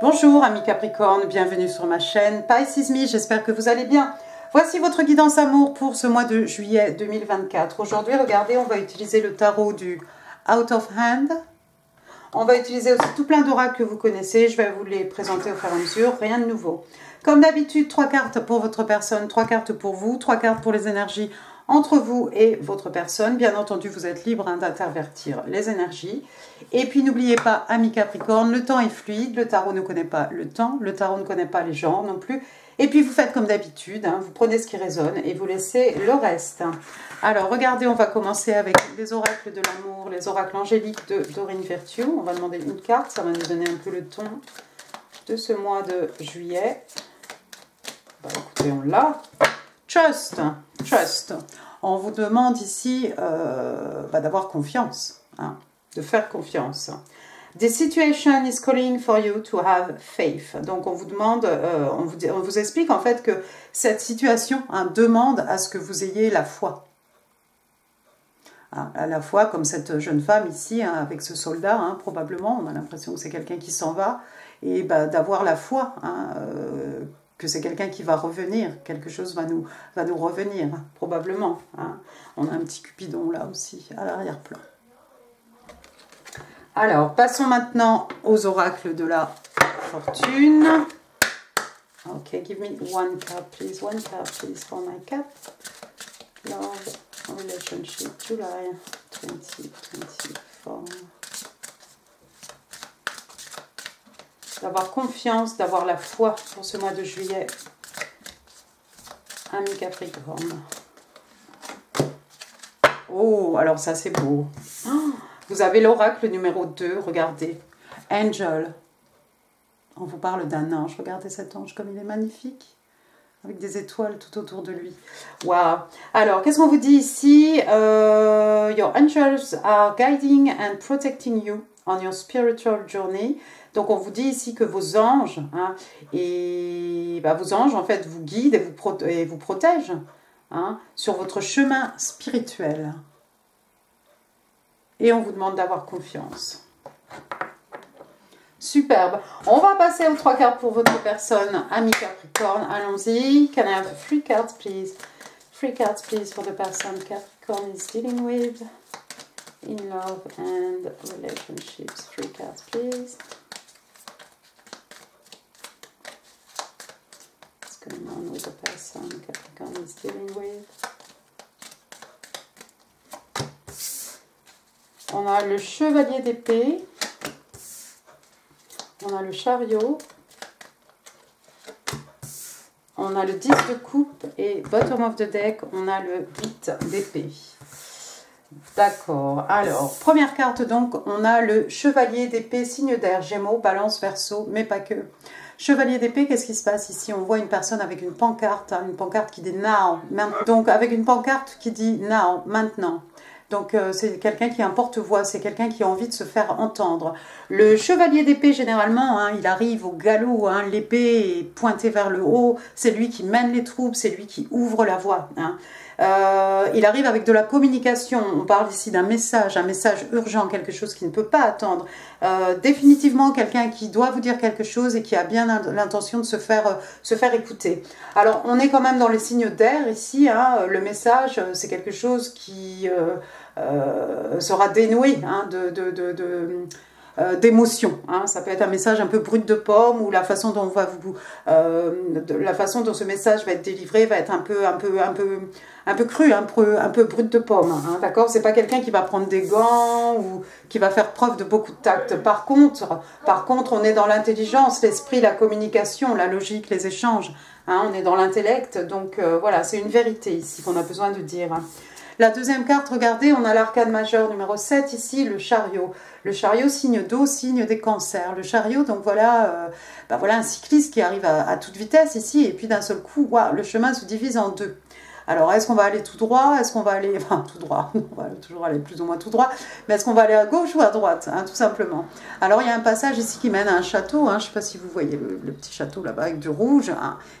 Bonjour amis Capricorne, bienvenue sur ma chaîne Pisces Me, j'espère que vous allez bien. Voici votre guidance amour pour ce mois de juillet 2024. Aujourd'hui, regardez, on va utiliser le tarot du Out of Hand. On va utiliser aussi tout plein d'oracles que vous connaissez, je vais vous les présenter au fur et à mesure, rien de nouveau. Comme d'habitude, 3 cartes pour votre personne, 3 cartes pour vous, 3 cartes pour les énergies entre vous et votre personne. Bien entendu, vous êtes libre d'intervertir les énergies. Et puis, n'oubliez pas, amis Capricorne, le temps est fluide, le tarot ne connaît pas le temps, le tarot ne connaît pas les genres non plus. Et puis, vous faites comme d'habitude, vous prenez ce qui résonne et vous laissez le reste. Alors, regardez, on va commencer avec les oracles de l'amour, les oracles angéliques de Doreen Virtue. On va demander une carte, ça va nous donner un peu le ton de ce mois de juillet. Bah, écoutez, on l'a. Trust, trust. On vous demande ici d'avoir confiance, de faire confiance. The situation is calling for you to have faith. Donc on vous demande, on vous explique en fait que cette situation demande à ce que vous ayez la foi. À la fois comme cette jeune femme ici, avec ce soldat, probablement, on a l'impression que c'est quelqu'un qui s'en va, et d'avoir la foi, que c'est quelqu'un qui va revenir, quelque chose va nous revenir, probablement. On a un petit Cupidon là aussi, à l'arrière-plan. Alors, passons maintenant aux oracles de la fortune. Ok, give me one card please for my cat. Love, relationship, July 2024. D'avoir confiance, d'avoir la foi pour ce mois de juillet. Ami Capricorne. Oh, alors ça c'est beau. Vous avez l'oracle numéro 2, regardez. Angel. On vous parle d'un ange. Regardez cet ange comme il est magnifique. Avec des étoiles tout autour de lui. Waouh. Alors, qu'est-ce qu'on vous dit ici? Your angels are guiding and protecting you on your spiritual journey. Donc, on vous dit ici que vos anges, vos anges, en fait, vous guident et vous protègent sur votre chemin spirituel. Et on vous demande d'avoir confiance. Superbe. On va passer aux 3 cartes pour votre personne, ami Capricorne. Allons-y. Can I have 3 cards, please? 3 cards, please, for the person Capricorn is dealing with in love and relationships. 3 cards, please. What's going on with the person Capricorn is dealing with? On a le chevalier d'épée. On a le chariot, on a le 10 de coupe et bottom of the deck, on a le 8 d'épée. D'accord, alors, première carte donc, on a le chevalier d'épée, signe d'air, Gémeaux, Balance, Verseau, mais pas que. Chevalier d'épée, qu'est-ce qui se passe ici? On voit une personne avec une pancarte qui dit now, donc avec une pancarte qui dit now, maintenant. Donc, c'est quelqu'un qui est un porte-voix, c'est quelqu'un qui a envie de se faire entendre. Le chevalier d'épée, généralement, il arrive au galop, l'épée est pointée vers le haut, c'est lui qui mène les troupes, c'est lui qui ouvre la voie. Il arrive avec de la communication, on parle ici d'un message, un message urgent, quelque chose qui ne peut pas attendre. Définitivement, quelqu'un qui doit vous dire quelque chose et qui a bien l'intention de se faire écouter. Alors, on est quand même dans les signes d'air ici, le message, c'est quelque chose qui sera dénoué d'émotion. Ça peut être un message un peu brut de pomme, ou la façon dont la façon dont ce message va être délivré va être un peu cru, un peu brut de pomme. D'accord, c'est pas quelqu'un qui va prendre des gants ou qui va faire preuve de beaucoup de tact. Par contre, on est dans l'intelligence, l'esprit, la communication, la logique, les échanges. On est dans l'intellect, donc voilà, c'est une vérité ici qu'on a besoin de dire. La deuxième carte, regardez, on a l'arcane majeur numéro 7 ici, le chariot. Le chariot, signe d'eau, signe des cancers. Le chariot, donc voilà, voilà un cycliste qui arrive à toute vitesse ici, et puis d'un seul coup, le chemin se divise en deux. Alors, est-ce qu'on va aller tout droit? Est-ce qu'on va aller, tout droit, on va toujours aller plus ou moins tout droit, mais est-ce qu'on va aller à gauche ou à droite, tout simplement. Alors, il y a un passage ici qui mène à un château, je ne sais pas si vous voyez le petit château là-bas avec du rouge,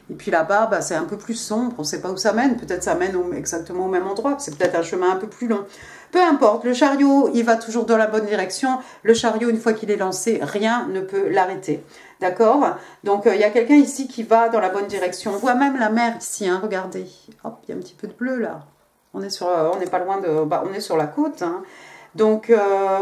et puis là-bas, c'est un peu plus sombre, on ne sait pas où ça mène, peut-être ça mène exactement au même endroit, c'est peut-être un chemin un peu plus long. Peu importe, le chariot, il va toujours dans la bonne direction. Le chariot, une fois qu'il est lancé, rien ne peut l'arrêter. D'accord? Donc, il y a quelqu'un ici qui va dans la bonne direction. On voit même la mer ici, hein, regardez. Hop, il y a un petit peu de bleu là. On n'est pas loin de... Bah, on est sur la côte, hein. Donc,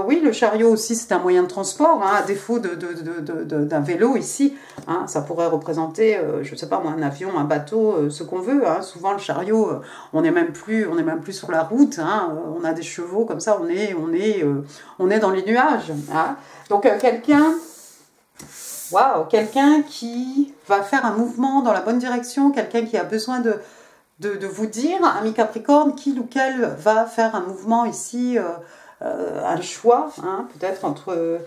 oui, le chariot aussi, c'est un moyen de transport, hein, à défaut d'un vélo ici. Hein, ça pourrait représenter, je ne sais pas moi, un avion, un bateau, ce qu'on veut. Hein. Souvent, le chariot, on n'est même plus sur la route. Hein, on a des chevaux, comme ça, on est dans les nuages. Hein. Donc, quelqu'un qui va faire un mouvement dans la bonne direction, quelqu'un qui a besoin de vous dire, ami Capricorne, qu'il ou qu'elle va faire un mouvement ici... un choix, hein, peut-être entre,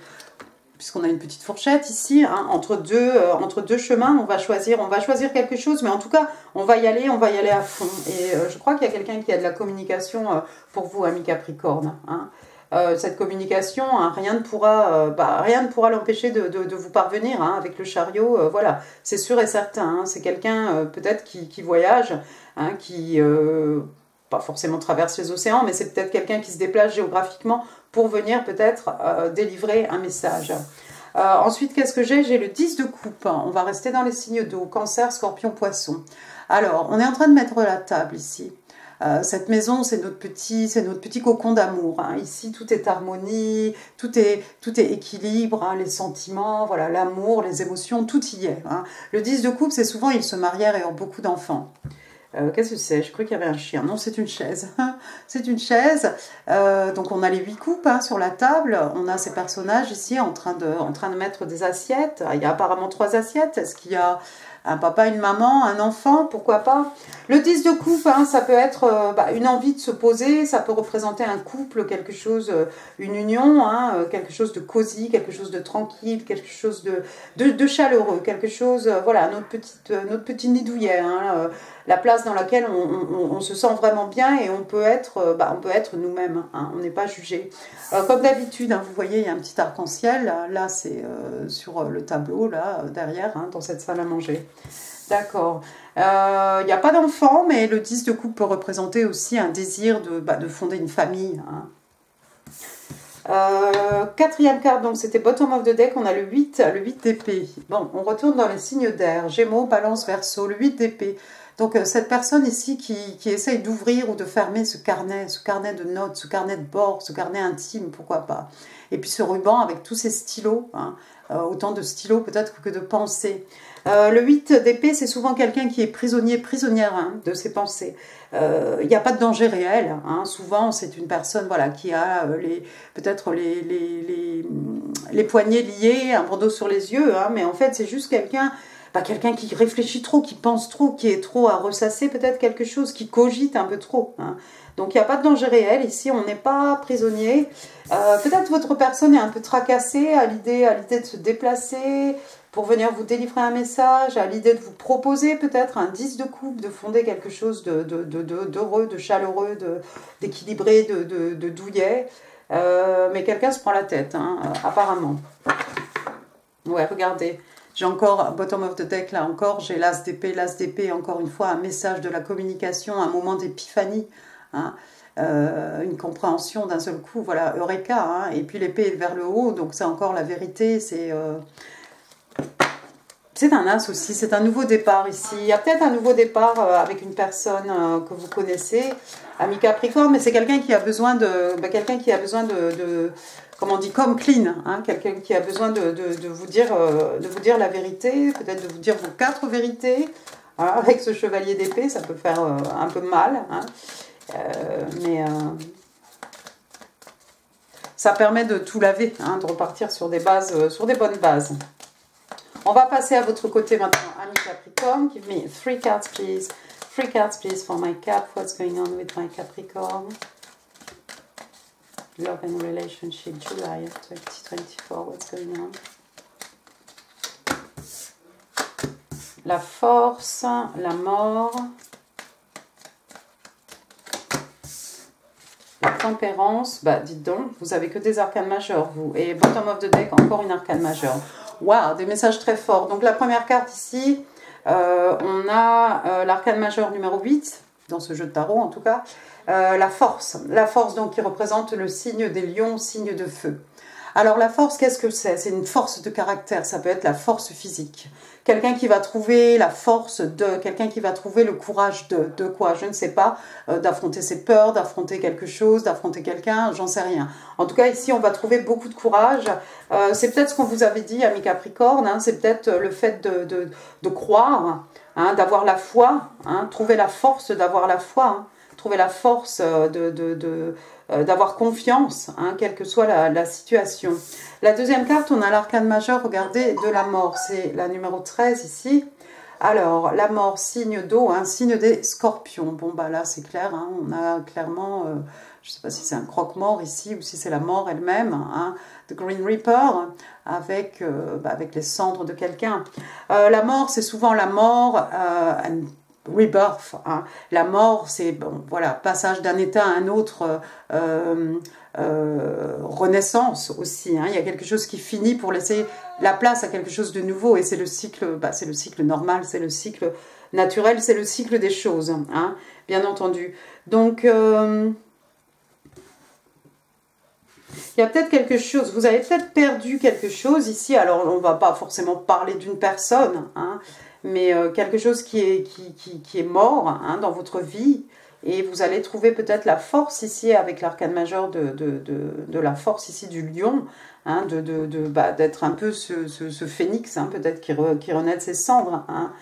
puisqu'on a une petite fourchette ici, hein, entre deux chemins, on va choisir quelque chose, mais en tout cas, on va y aller à fond. Et je crois qu'il y a quelqu'un qui a de la communication pour vous, ami Capricorne. Hein. Cette communication, hein, rien ne pourra l'empêcher de vous parvenir, hein, avec le chariot, voilà, c'est sûr et certain. Hein, c'est quelqu'un peut-être qui voyage, hein, qui... pas forcément traverse les océans, mais c'est peut-être quelqu'un qui se déplace géographiquement pour venir peut-être délivrer un message. Ensuite, qu'est-ce que j'ai? J'ai le 10 de coupe. On va rester dans les signes d'eau, Cancer, Scorpion, Poisson. Alors, on est en train de mettre la table ici. Cette maison, c'est notre petit cocon d'amour. Hein. Ici, tout est harmonie, tout est équilibre, hein, les sentiments, voilà, l'amour, les émotions, tout y est. Hein. Le 10 de coupe, c'est souvent, ils se marièrent et ont beaucoup d'enfants. Qu'est-ce que c'est? Je crois qu'il y avait un chien. Non, c'est une chaise. C'est une chaise. Donc, on a les 8 coupes, hein, sur la table. On a ces personnages ici en train de mettre des assiettes. Il y a apparemment 3 assiettes. Est-ce qu'il y a un papa, une maman, un enfant? Pourquoi pas? Le 10 de coupe, hein, ça peut être une envie de se poser. Ça peut représenter un couple, quelque chose, une union, hein, quelque chose de cosy, quelque chose de tranquille, quelque chose de chaleureux, quelque chose, voilà, notre petit nid douillet, hein, la place dans laquelle on se sent vraiment bien et on peut être nous-mêmes, hein, on n'est pas jugé. Comme d'habitude, hein, vous voyez, il y a un petit arc-en-ciel, là c'est sur le tableau, là, derrière, hein, dans cette salle à manger. D'accord. Il n'y a pas d'enfant, mais le 10 de coupe peut représenter aussi un désir de fonder une famille. Hein. Quatrième carte, donc c'était bottom of the deck, on a le 8 d'épée. Bon, on retourne dans les signes d'air, Gémeaux, Balance, Verseau, le 8 d'épée. Donc cette personne ici qui essaye d'ouvrir ou de fermer ce carnet de notes, ce carnet de bord, ce carnet intime, pourquoi pas. Et puis ce ruban avec tous ces stylos, hein, autant de stylos peut-être que de pensées. Le 8 d'épée, c'est souvent quelqu'un qui est prisonnière, hein, de ses pensées. Il n'y a pas de danger réel. Hein. Souvent, c'est une personne, voilà, qui a peut-être les poignets liés, un bandeau sur les yeux, hein, mais en fait, c'est juste quelqu'un qui réfléchit trop, qui pense trop, qui est trop à ressasser peut-être quelque chose, qui cogite un peu trop. Hein. Donc il n'y a pas de danger réel, ici on n'est pas prisonnier. Peut-être votre personne est un peu tracassée à l'idée de se déplacer pour venir vous délivrer un message, à l'idée de vous proposer peut-être un 10 de coupe, de fonder quelque chose d'heureux, de chaleureux, d'équilibré, de douillet. Mais quelqu'un se prend la tête, hein, apparemment. Ouais, regardez. J'ai encore, bottom of the deck, là encore, j'ai l'as d'épée, encore une fois, un message de la communication, un moment d'épiphanie, hein, une compréhension d'un seul coup, voilà, Eureka, hein, et puis l'épée est vers le haut, donc c'est encore la vérité, c'est un as aussi, c'est un nouveau départ ici. Il y a peut-être un nouveau départ avec une personne que vous connaissez, ami Capricorne, mais c'est quelqu'un qui a besoin comment on dit, comme clean, hein, quelqu'un qui a besoin de vous dire la vérité, peut-être de vous dire vos 4 vérités. Hein, avec ce chevalier d'épée, ça peut faire un peu mal, hein, mais ça permet de tout laver, hein, de repartir sur des bases, sur des bonnes bases. On va passer à votre côté maintenant, ami Capricorne. Give me 3 cards, please. 3 cards, please, for my Cap. What's going on with my Capricorn? Love and relationship, July 2024. What's going on? La force, la mort, la tempérance. Bah, dites donc, vous avez que des arcanes majeures, vous. Et bottom of the deck, encore une arcane majeure. Waouh, des messages très forts. Donc la première carte ici, on a l'arcane majeur numéro 8 dans ce jeu de tarot en tout cas. La force donc qui représente le signe des lions, signe de feu. Alors la force, qu'est-ce que c'est? C'est une force de caractère, ça peut être la force physique. Quelqu'un qui va trouver la force de, quelqu'un qui va trouver le courage de quoi? Je ne sais pas, d'affronter ses peurs, d'affronter quelque chose, d'affronter quelqu'un, j'en sais rien. En tout cas ici on va trouver beaucoup de courage. C'est peut-être ce qu'on vous avait dit, amis Capricorne, hein, c'est peut-être le fait de croire, hein, d'avoir la foi, hein, trouver la force d'avoir la foi, hein, trouver la force d'avoir confiance, hein, quelle que soit la situation. La deuxième carte, on a l'arcane majeur, regardez, de la mort. C'est la numéro 13 ici. Alors, la mort, signe d'eau, hein, signe des scorpions. Bon, bah là, c'est clair, hein, on a clairement, je ne sais pas si c'est un croque-mort ici ou si c'est la mort elle-même, hein, The Green Reaper, avec les cendres de quelqu'un. La mort, c'est souvent la mort, rebirth, hein. La mort, c'est bon, voilà, passage d'un état à un autre, renaissance aussi, hein. Il y a quelque chose qui finit pour laisser la place à quelque chose de nouveau, et c'est le cycle, c'est le cycle normal, c'est le cycle naturel, c'est le cycle des choses, hein, bien entendu. Donc il y a peut-être quelque chose, vous avez peut-être perdu quelque chose ici. Alors on ne va pas forcément parler d'une personne, hein, mais quelque chose qui est mort, hein, dans votre vie, et vous allez trouver peut-être la force ici avec l'arcane majeur de la force ici du lion, hein, d'être un peu ce phénix, hein, peut-être qui renaît de ses cendres, hein,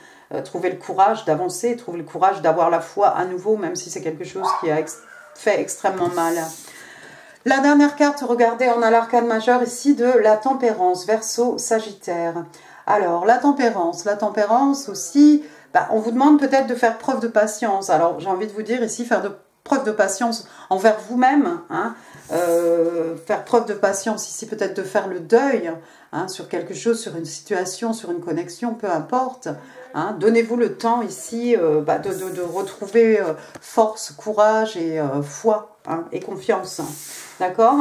trouver le courage d'avancer, trouver le courage d'avoir la foi à nouveau, même si c'est quelque chose qui a fait extrêmement mal. La dernière carte, regardez, on a l'arcane majeur ici de la tempérance, Verseau, Sagittaire. Alors, la tempérance aussi, on vous demande peut-être de faire preuve de patience. Alors, j'ai envie de vous dire ici, faire preuve de patience envers vous-même, hein, faire preuve de patience ici, peut-être de faire le deuil, hein, sur quelque chose, sur une situation, sur une connexion, peu importe. Hein. Donnez-vous le temps ici de retrouver force, courage et foi, hein, et confiance. D'accord?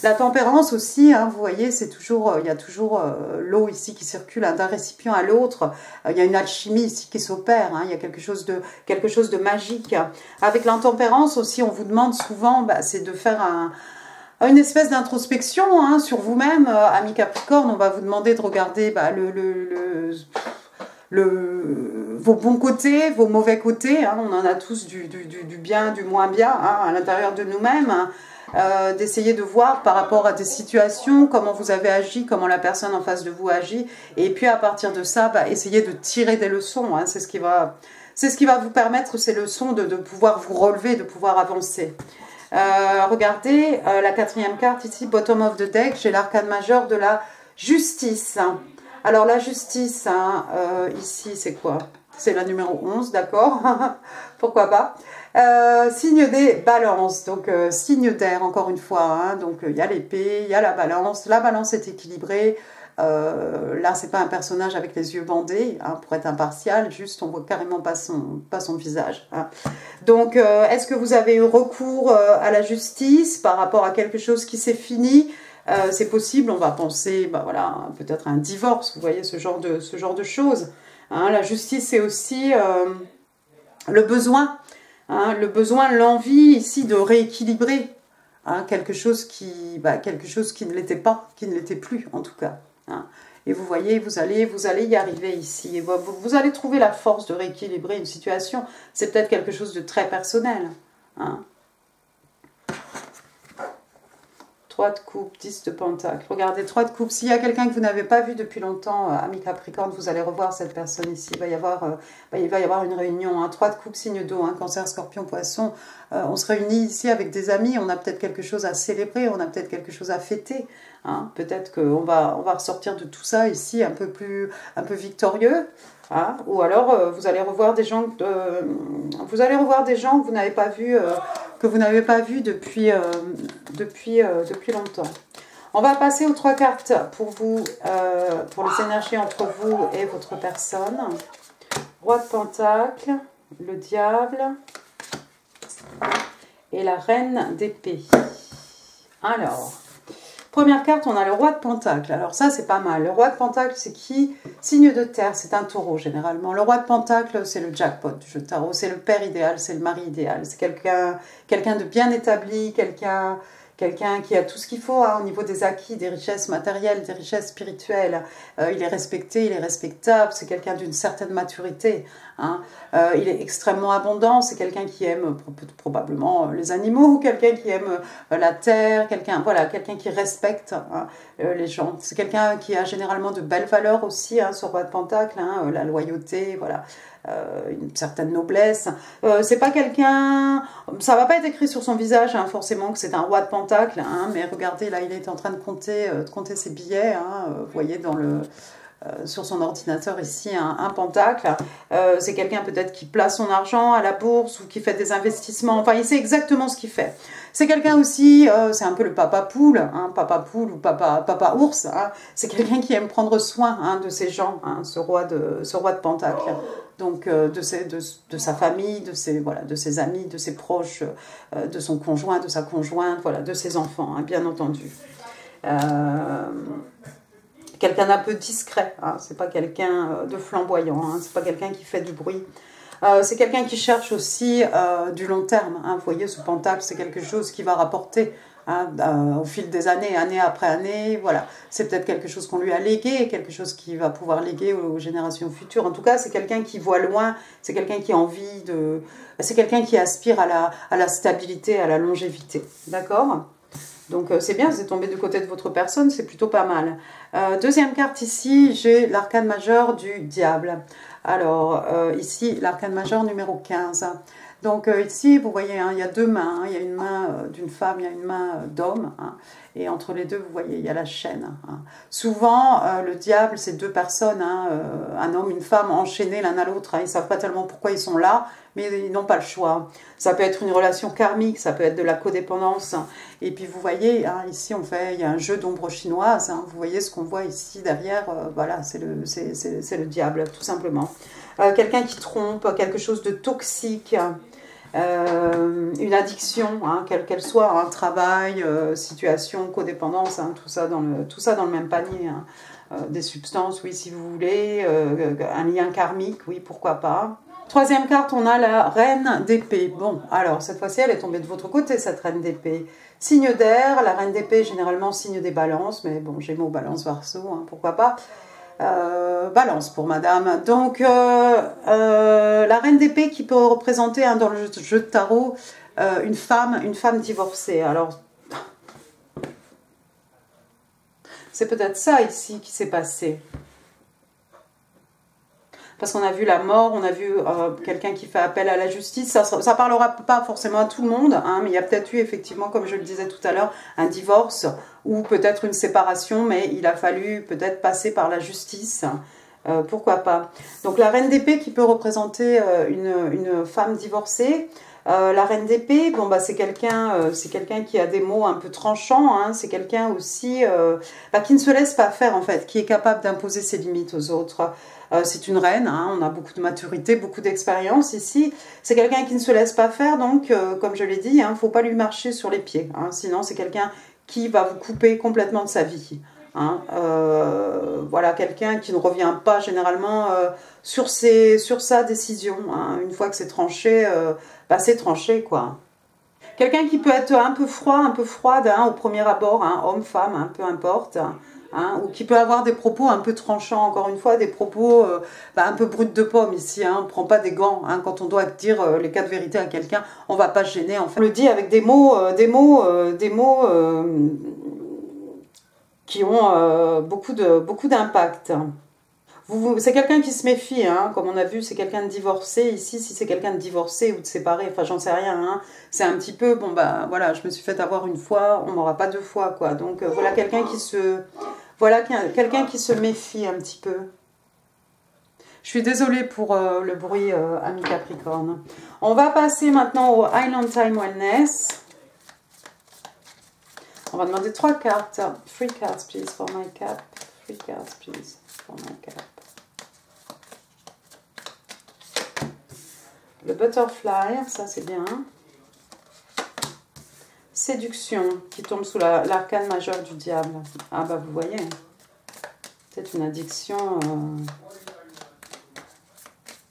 La tempérance aussi, hein, vous voyez, c'est toujours, il y a toujours l'eau ici qui circule, hein, d'un récipient à l'autre. Il y a une alchimie ici qui s'opère, hein, il y a quelque chose de magique. Avec l'intempérance aussi, on vous demande souvent, c'est de faire une espèce d'introspection, hein, sur vous-même. Amis Capricorne, on va vous demander de regarder vos bons côtés, vos mauvais côtés, hein, on en a tous du bien, du moins bien, hein, à l'intérieur de nous-mêmes, hein. D'essayer de voir par rapport à des situations, comment vous avez agi, comment la personne en face de vous agit, et puis à partir de ça, essayer de tirer des leçons, hein, c'est ce qui va vous permettre, ces leçons, de pouvoir vous relever, de pouvoir avancer. Regardez, la quatrième carte ici, bottom of the deck, j'ai l'arcane majeur de la justice. Alors la justice, hein, ici c'est quoi? C'est la numéro 11, d'accord. Pourquoi pas. Signe des balances, donc signe d'air encore une fois, hein, donc il y a l'épée, il y a la balance est équilibrée. Là c'est pas un personnage avec les yeux bandés, hein, pour être impartial, juste on voit carrément pas son visage, hein. Donc est-ce que vous avez eu recours à la justice par rapport à quelque chose qui s'est fini? C'est possible, on va penser voilà, peut-être un divorce, vous voyez, ce genre de choses, hein. La justice c'est aussi le besoin, hein, l'envie ici de rééquilibrer, hein, quelque chose qui ne l'était pas, qui ne l'était plus en tout cas, hein. Et vous voyez, vous allez y arriver ici, et vous allez trouver la force de rééquilibrer une situation. C'est peut-être quelque chose de très personnel, hein. 3 de coupe, 10 de pentacle. Regardez, 3 de coupe. S'il y a quelqu'un que vous n'avez pas vu depuis longtemps, amis Capricorne, vous allez revoir cette personne ici. Il va y avoir une réunion. Hein. 3 de coupe, signe d'eau, hein, Cancer, Scorpion, Poisson. On se réunit ici avec des amis. On a peut-être quelque chose à célébrer. On a peut-être quelque chose à fêter. Hein. Peut-être qu'on va ressortir de tout ça ici un peu victorieux. Hein. Ou alors, vous allez revoir des gens que vous n'avez pas vus, depuis longtemps. On va passer aux 3 cartes pour vous, pour les énergies entre vous et votre personne. Roi de Pentacle, le Diable et la Reine d'Épée. Alors, Première carte, on a le roi de Pentacle. Alors ça, c'est pas mal. Le roi de Pentacle, c'est qui? Signe de terre, c'est un taureau généralement. Le roi de Pentacle, c'est le jackpot du jeu de tarot. C'est le père idéal, c'est le mari idéal. C'est quelqu'un de bien établi, quelqu'un qui a tout ce qu'il faut hein, au niveau des acquis, des richesses matérielles, des richesses spirituelles. Il est respecté, il est respectable, c'est quelqu'un d'une certaine maturité. Hein. Il est extrêmement abondant, c'est quelqu'un qui aime probablement les animaux, quelqu'un qui aime la terre, quelqu'un qui respecte hein, les gens. C'est quelqu'un qui a généralement de belles valeurs aussi, hein, ce roi de Pentacle, hein, la loyauté, voilà. Une certaine noblesse. C'est pas quelqu'un... Ça va pas être écrit sur son visage, hein, forcément, que c'est un roi de Pentacle, hein, mais regardez, là, il est en train de compter ses billets, hein, vous voyez, sur son ordinateur ici, un pentacle. C'est quelqu'un peut-être qui place son argent à la bourse ou qui fait des investissements. Enfin, il sait exactement ce qu'il fait. C'est quelqu'un aussi, c'est un peu le papa poule, hein, ou papa ours. Hein. C'est quelqu'un qui aime prendre soin hein, de ses gens, hein, ce roi de Pentacle. Donc de sa famille, de ses amis, de ses proches, de son conjoint, de sa conjointe, voilà, de ses enfants, hein, bien entendu. Quelqu'un d'un peu discret, hein, c'est pas quelqu'un de flamboyant, hein, c'est pas quelqu'un qui fait du bruit. C'est quelqu'un qui cherche aussi du long terme. Hein, vous voyez, ce pentacle, c'est quelque chose qui va rapporter hein, au fil des années, année après année. Voilà, c'est peut-être quelque chose qu'on lui a légué, quelque chose qu'il va pouvoir léguer aux générations futures. En tout cas, c'est quelqu'un qui voit loin, c'est quelqu'un qui a envie de... C'est quelqu'un qui aspire à la stabilité, à la longévité. D'accord ? Donc c'est bien, c'est tombé du côté de votre personne, c'est plutôt pas mal. Deuxième carte ici, j'ai l'arcane majeur du diable. Alors ici, l'arcane majeur numéro 15. Donc ici, vous voyez, hein, il y a deux mains. Hein, il y a une main d'une femme, il y a une main d'homme. Hein, et entre les deux, vous voyez, il y a la chaîne. Hein. Souvent, le diable, c'est deux personnes, hein, un homme, une femme, enchaînés l'un à l'autre. Hein, ils ne savent pas tellement pourquoi ils sont là, mais ils n'ont pas le choix. Ça peut être une relation karmique, ça peut être de la codépendance. Et puis vous voyez, hein, ici, il y a un jeu d'ombre chinoise. Hein, vous voyez ce qu'on voit ici derrière, voilà, c'est le diable, tout simplement. Quelqu'un qui trompe, quelque chose de toxique. Une addiction, hein, quelle qu'elle soit, un travail, situation, codépendance, hein, tout ça dans le même panier. Hein. Des substances, oui, si vous voulez, un lien karmique, oui, pourquoi pas. Troisième carte, on a la reine d'épée. Bon, alors, cette fois-ci, elle est tombée de votre côté, cette reine d'épée. Signe d'air, la reine d'épée, généralement, signe des balances, mais bon, Gémeaux, balance, Verseau, hein, pourquoi pas. Balance pour madame. Donc la reine d'épée qui peut représenter hein, dans le jeu de tarot une femme divorcée. Alors c'est peut-être ça ici qui s'est passé. Parce qu'on a vu la mort, on a vu quelqu'un qui fait appel à la justice. Ça parlera pas forcément à tout le monde, hein, mais il y a peut-être eu effectivement, comme je le disais tout à l'heure, un divorce ou peut-être une séparation, mais il a fallu peut-être passer par la justice. Pourquoi pas. Donc la reine d'épée qui peut représenter une femme divorcée. La reine d'épée, bon, bah, c'est quelqu'un qui a des mots un peu tranchants, hein, c'est quelqu'un aussi qui ne se laisse pas faire en fait, qui est capable d'imposer ses limites aux autres. C'est une reine, hein, on a beaucoup de maturité, beaucoup d'expérience ici. C'est quelqu'un qui ne se laisse pas faire, donc comme je l'ai dit, il ne faut pas lui marcher sur les pieds. Hein, sinon, c'est quelqu'un qui va vous couper complètement de sa vie. Hein, voilà, quelqu'un qui ne revient pas généralement sur sa décision. Hein, une fois que c'est tranché, c'est tranché, quoi. Quelqu'un qui peut être un peu froid, un peu froide hein, au premier abord, hein, homme, femme, hein, peu importe. Hein, ou qui peut avoir des propos un peu tranchants, encore une fois, des propos un peu bruts de pomme ici. Hein, on ne prend pas des gants. Hein, quand on doit dire les cas de vérité à quelqu'un, on ne va pas se gêner. En fait. On le dit avec des mots qui ont beaucoup d'impact. C'est quelqu'un qui se méfie, hein, comme on a vu, c'est quelqu'un de divorcé. Ici, si c'est quelqu'un de divorcé ou de séparé, enfin, j'en sais rien. Hein, c'est un petit peu, bon, bah, voilà, je me suis fait avoir une fois, on m'aura pas deux fois, quoi. Donc, voilà quelqu'un qui se méfie un petit peu. Je suis désolée pour le bruit, ami Capricorne. On va passer maintenant au Island Time Wellness. On va demander 3 cartes. 3 cards, please, for my cap. 3 cards, please, for my cap. Le butterfly, ça c'est bien. séduction qui tombe sous l'arcane majeur du diable. Ah bah vous voyez, c'est une addiction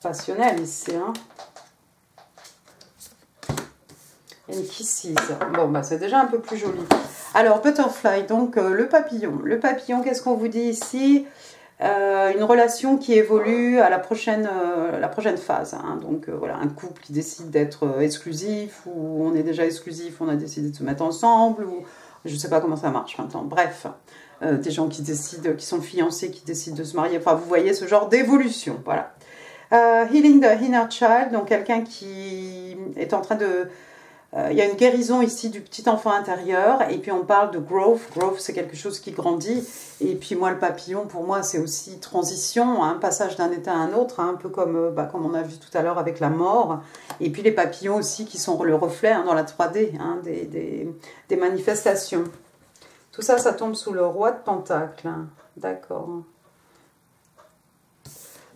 passionnelle ici. Hein. And kisses. Bon, bah c'est déjà un peu plus joli. Alors, butterfly, donc le papillon. Le papillon, qu'est-ce qu'on vous dit ici? Une relation qui évolue à la prochaine phase. Hein. Donc, voilà, un couple qui décide d'être exclusif, ou on est déjà exclusif, on a décidé de se mettre ensemble, ou je ne sais pas comment ça marche maintenant. Bref, des gens qui décident, qui sont fiancés, qui décident de se marier. Enfin, vous voyez ce genre d'évolution, voilà. Healing the inner child, donc quelqu'un qui est en train de... il y a une guérison ici du petit enfant intérieur, et puis on parle de growth. Growth, c'est quelque chose qui grandit. Et puis moi, le papillon, pour moi, c'est aussi transition, hein, passage d'un état à un autre, hein, un peu comme on a vu tout à l'heure avec la mort. Et puis les papillons aussi qui sont le reflet hein, dans la 3D hein, des manifestations. Tout ça, ça tombe sous le roi de Pentacles. Hein. D'accord.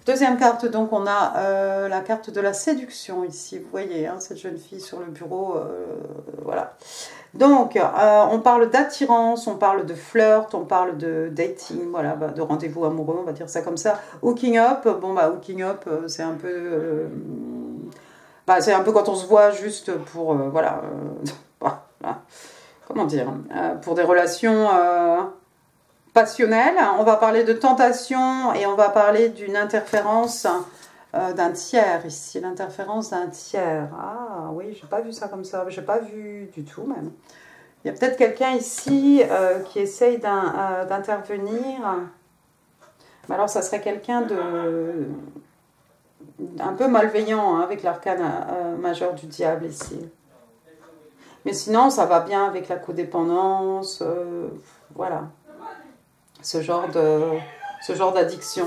Deuxième carte, donc on a la carte de la séduction ici, vous voyez, hein, cette jeune fille sur le bureau, voilà. Donc, on parle d'attirance, on parle de flirt, on parle de dating, voilà, bah, de rendez-vous amoureux, on va dire ça comme ça. Hooking up, bon bah hooking up, c'est un peu... c'est un peu quand on se voit juste pour, voilà, voilà, comment dire, pour des relations... passionnel, on va parler de tentation et on va parler d'une interférence d'un tiers ici, l'interférence d'un tiers. Ah oui, j'ai pas vu ça comme ça, j'ai pas vu du tout même. Il y a peut-être quelqu'un ici qui essaye d'intervenir. Mais alors ça serait quelqu'un de un peu malveillant hein, avec l'arcane majeur du diable ici. Mais sinon ça va bien avec la codépendance, voilà. Ce genre d'addiction.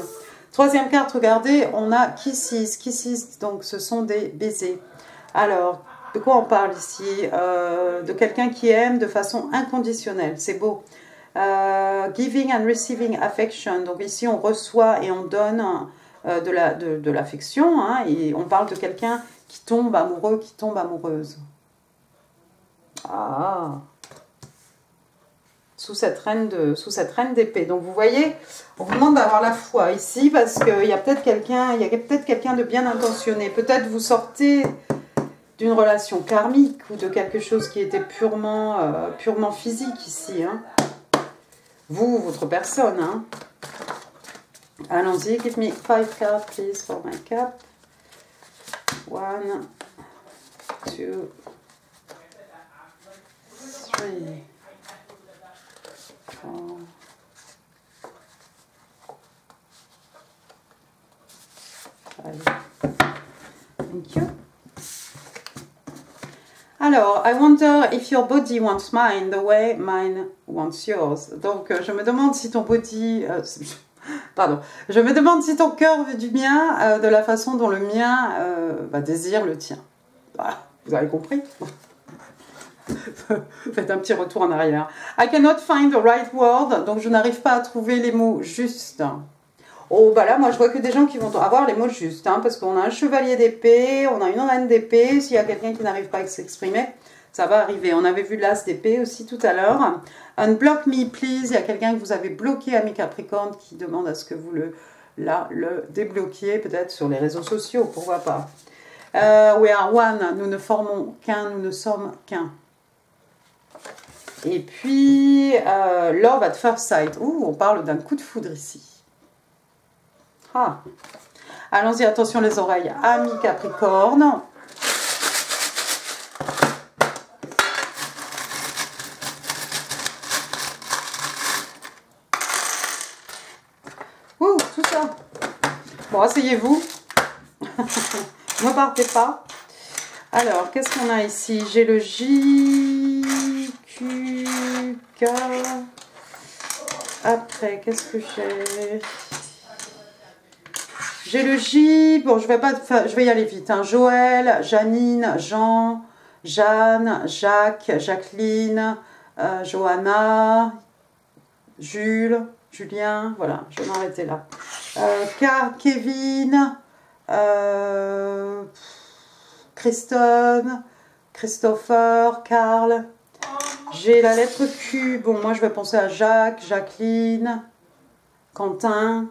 Troisième carte, regardez, on a kisses. Kisses, donc ce sont des baisers. Alors, de quoi on parle ici? De quelqu'un qui aime de façon inconditionnelle. C'est beau. Giving and receiving affection. Donc ici, on reçoit et on donne de l'affection. Hein, et on parle de quelqu'un qui tombe amoureux, qui tombe amoureuse. Ah, sous cette reine d'épée. Donc vous voyez, on vous demande d'avoir la foi ici parce qu'il y a peut-être quelqu'un de bien intentionné. Peut-être vous sortez d'une relation karmique ou de quelque chose qui était purement physique ici. Hein. Vous, votre personne. Hein. Allons-y, give me 5 cards please for my cup. 1, 2, 3. Thank you. Alors, I wonder if your body wants mine the way mine wants yours. Donc, je me demande si ton body... pardon. Je me demande si ton cœur veut du mien de la façon dont le mien désire le tien. Voilà, vous avez compris? Faites un petit retour en arrière. I cannot find the right word. Donc, je n'arrive pas à trouver les mots justes. Oh, bah là, moi, je vois que des gens qui vont avoir les mots justes. Hein, parce qu'on a un chevalier d'épée, on a une reine d'épée. S'il y a quelqu'un qui n'arrive pas à s'exprimer, ça va arriver. On avait vu l'as d'épée aussi tout à l'heure. Unblock me, please. Il y a quelqu'un que vous avez bloqué, ami Capricorne, qui demande à ce que vous le débloquiez, peut-être sur les réseaux sociaux. Pourquoi pas. We are one. Nous ne formons qu'un, nous ne sommes qu'un. Et puis, Love at First Sight. Ouh, on parle d'un coup de foudre ici. Ah. Allons-y, attention les oreilles. Ami Capricorne. Ouh, tout ça. Bon, asseyez-vous. Ne partez pas. Alors, qu'est-ce qu'on a ici? J'ai le J... Q, K. Après, qu'est-ce que j'ai? J'ai le J. Bon, je vais y aller vite. Hein. Joël, Janine, Jean, Jeanne, Jacques, Jacqueline, Johanna, Jules, Julien. Voilà, je vais m'arrêter là. Kevin, Christophe, Christopher, Karl. J'ai la lettre Q. Bon, moi, je vais penser à Jacques, Jacqueline, Quentin.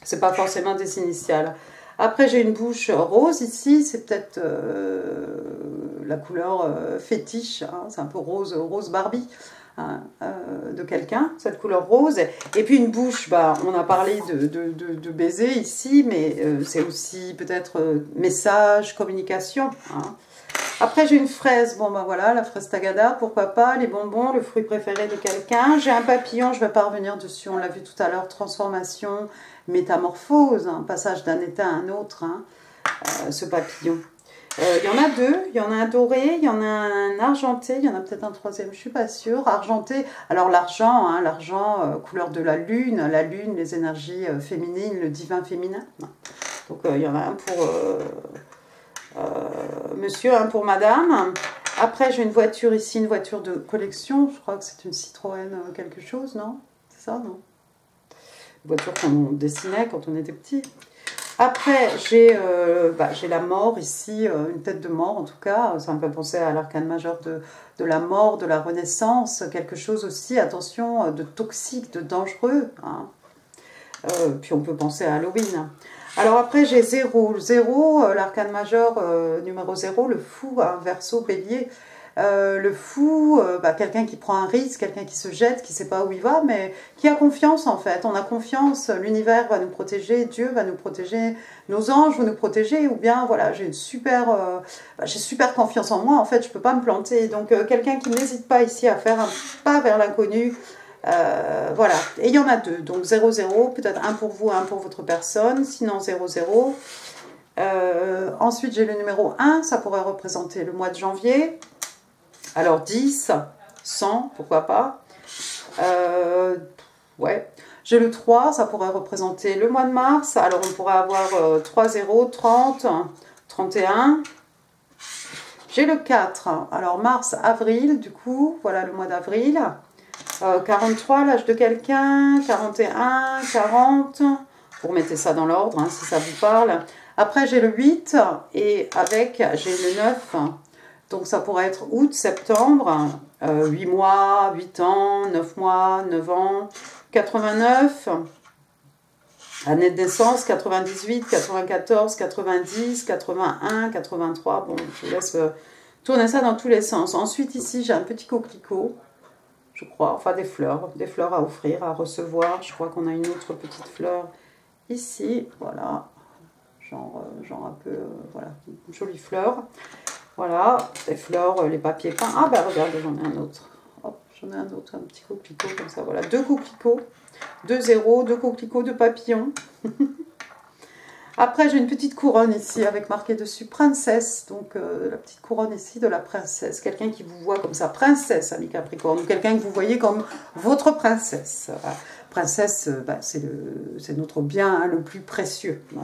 C'est pas forcément des initiales. Après, j'ai une bouche rose ici. C'est peut-être la couleur fétiche. Hein, c'est un peu rose, rose Barbie. Hein, de quelqu'un, cette couleur rose. Et puis une bouche, bah, on a parlé de baiser ici, mais c'est aussi peut-être message, communication. Hein. Après, j'ai une fraise. Bon, bah voilà, la fraise tagada, pourquoi pas. Les bonbons, le fruit préféré de quelqu'un. J'ai un papillon, je ne vais pas revenir dessus. On l'a vu tout à l'heure, transformation, métamorphose, hein, passage d'un état à un autre, hein, ce papillon. Il y en a deux, il y en a un doré, il y en a un argenté, il y en a peut-être un troisième, je ne suis pas sûre. Argenté, alors l'argent, hein, l'argent, couleur de la lune, les énergies féminines, le divin féminin. Donc il y en a un pour monsieur, un pour madame. Après j'ai une voiture ici, une voiture de collection, je crois que c'est une Citroën quelque chose, non? C'est ça, non? Une voiture qu'on dessinait quand on était petit. Après, j'ai la mort ici, une tête de mort en tout cas. Ça me fait penser à l'arcane majeur de la mort, de la renaissance. Quelque chose aussi, attention, de toxique, de dangereux. Hein. Puis on peut penser à Halloween. Alors après, j'ai 0. Le 0, l'arcane majeur numéro 0, le fou, un verseau bélier. Le fou, quelqu'un qui prend un risque, quelqu'un qui se jette, qui ne sait pas où il va, mais qui a confiance en fait. On a confiance, l'univers va nous protéger, Dieu va nous protéger, nos anges vont nous protéger, ou bien voilà, j'ai super confiance en moi, en fait, je ne peux pas me planter. Donc quelqu'un qui n'hésite pas ici à faire un pas vers l'inconnu, voilà. Et il y en a deux, donc 0-0, peut-être un pour vous, un pour votre personne, sinon 0-0. Ensuite, j'ai le numéro 1, ça pourrait représenter le mois de janvier. Alors 10, 100, pourquoi pas. Ouais. J'ai le 3, ça pourrait représenter le mois de mars. Alors on pourrait avoir 3, 0, 30, 31. J'ai le 4, alors mars, avril, du coup, voilà le mois d'avril. 43, l'âge de quelqu'un, 41, 40. Vous remettez ça dans l'ordre, hein, si ça vous parle. Après, j'ai le 8 et avec, j'ai le 9. Donc ça pourrait être août, septembre, 8 mois, 8 ans, 9 mois, 9 ans, 89, année de naissance, 98, 94, 90, 81, 83. Bon, je vous laisse tourner ça dans tous les sens. Ensuite ici, j'ai un petit coquelicot, je crois, enfin des fleurs à offrir, à recevoir. Je crois qu'on a une autre petite fleur ici, voilà, genre un peu, voilà, une jolie fleur. Voilà, les fleurs, les papiers peints. Ah ben regardez, j'en ai un autre. Hop, j'en ai un autre, un petit coquelicot comme ça. Voilà, 2 coquelicots, 2 zéros, 2 coquelicots, 2 papillons. Après, j'ai une petite couronne ici avec marqué dessus princesse. Donc la petite couronne ici de la princesse. Quelqu'un qui vous voit comme ça, princesse, ami Capricorne. Ou quelqu'un que vous voyez comme votre princesse. Princesse, c'est notre bien hein, le plus précieux. Hein.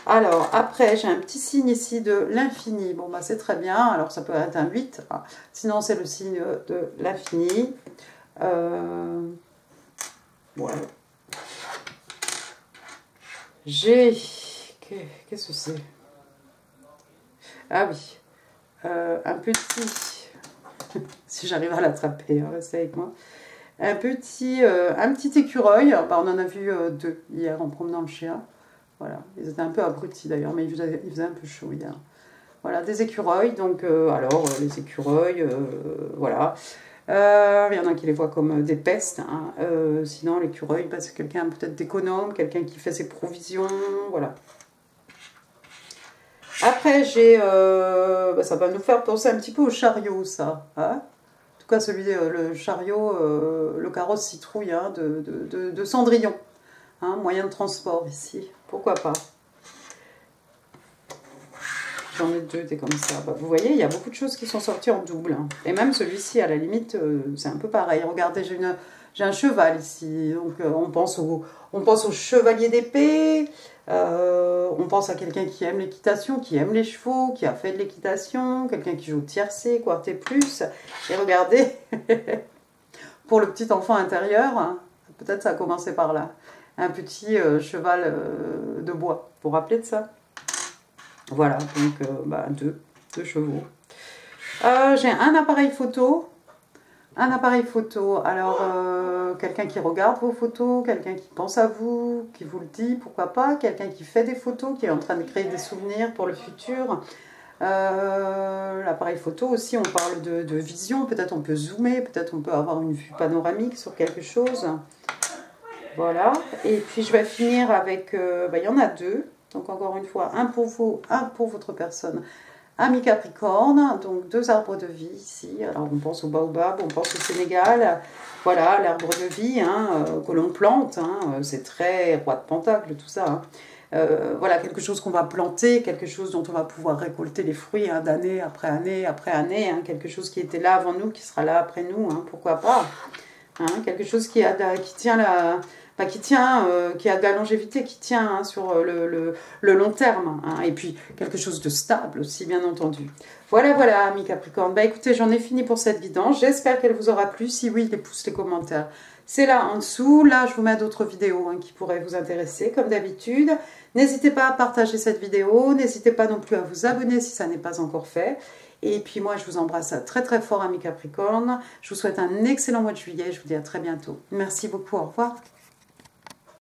Alors, après, j'ai un petit signe ici de l'infini. Bon, bah, c'est très bien. Alors, ça peut être un 8. Hein. Sinon, c'est le signe de l'infini. Ouais. J'ai... Qu'est-ce que c'est? Ah oui. Un petit... si j'arrive à l'attraper, hein, restez avec moi. Un petit écureuil. Bah, on en a vu 2 hier en promenant le chien. Voilà, ils étaient un peu abrutis d'ailleurs, mais il faisait un peu chaud hier. Voilà, des écureuils, donc les écureuils, voilà. Il y en a qui les voient comme des pestes, hein. Sinon l'écureuil, bah, c'est quelqu'un peut-être d'économe, quelqu'un qui fait ses provisions, voilà. Après, j'ai, ça va nous faire penser un petit peu au chariot, ça. Hein, en tout cas, le chariot, le carrosse citrouille hein, de Cendrillon. Hein, moyen de transport ici, pourquoi pas. J'en ai 2 des comme ça. Bah, vous voyez, il y a beaucoup de choses qui sont sorties en double. Hein. Et même celui-ci, à la limite, c'est un peu pareil. Regardez, j'ai un cheval ici. Donc on pense au chevalier d'épée. On pense à quelqu'un qui aime l'équitation, qui aime les chevaux, qui a fait de l'équitation. Quelqu'un qui joue tiercé, quarté plus. Et regardez, pour le petit enfant intérieur, hein, peut-être ça a commencé par là. Un petit cheval de bois, vous vous rappelez de ça? Voilà, donc 2 chevaux. J'ai un appareil photo, Un appareil photo, alors quelqu'un qui regarde vos photos, quelqu'un qui pense à vous, qui vous le dit, pourquoi pas, quelqu'un qui fait des photos, qui est en train de créer des souvenirs pour le futur. L'appareil photo aussi, on parle de vision, peut-être on peut zoomer, peut-être on peut avoir une vue panoramique sur quelque chose. Voilà, et puis je vais finir avec, il y en a deux, donc encore une fois, un pour vous, un pour votre personne. Ami Capricorne, donc deux arbres de vie ici. Alors on pense au baobab, on pense au Sénégal. Voilà, l'arbre de vie hein, que l'on plante. Hein, c'est très roi de pentacle, tout ça. Hein. Voilà, quelque chose qu'on va planter, quelque chose dont on va pouvoir récolter les fruits hein, d'année après année après année. Hein, quelque chose qui était là avant nous, qui sera là après nous, hein, pourquoi pas. Hein, quelque chose qui tient la... qui a de la longévité, qui tient hein, sur le long terme. Hein, et puis, quelque chose de stable aussi, bien entendu. Voilà, voilà, amis Capricorne. Bah écoutez, j'en ai fini pour cette guidance. J'espère qu'elle vous aura plu. Si oui, les pouces, les commentaires. C'est là en dessous. Là, je vous mets d'autres vidéos hein, qui pourraient vous intéresser, comme d'habitude. N'hésitez pas à partager cette vidéo. N'hésitez pas non plus à vous abonner si ça n'est pas encore fait. Et puis moi, je vous embrasse très très fort, amis Capricorne. Je vous souhaite un excellent mois de juillet. Je vous dis à très bientôt. Merci beaucoup. Au revoir.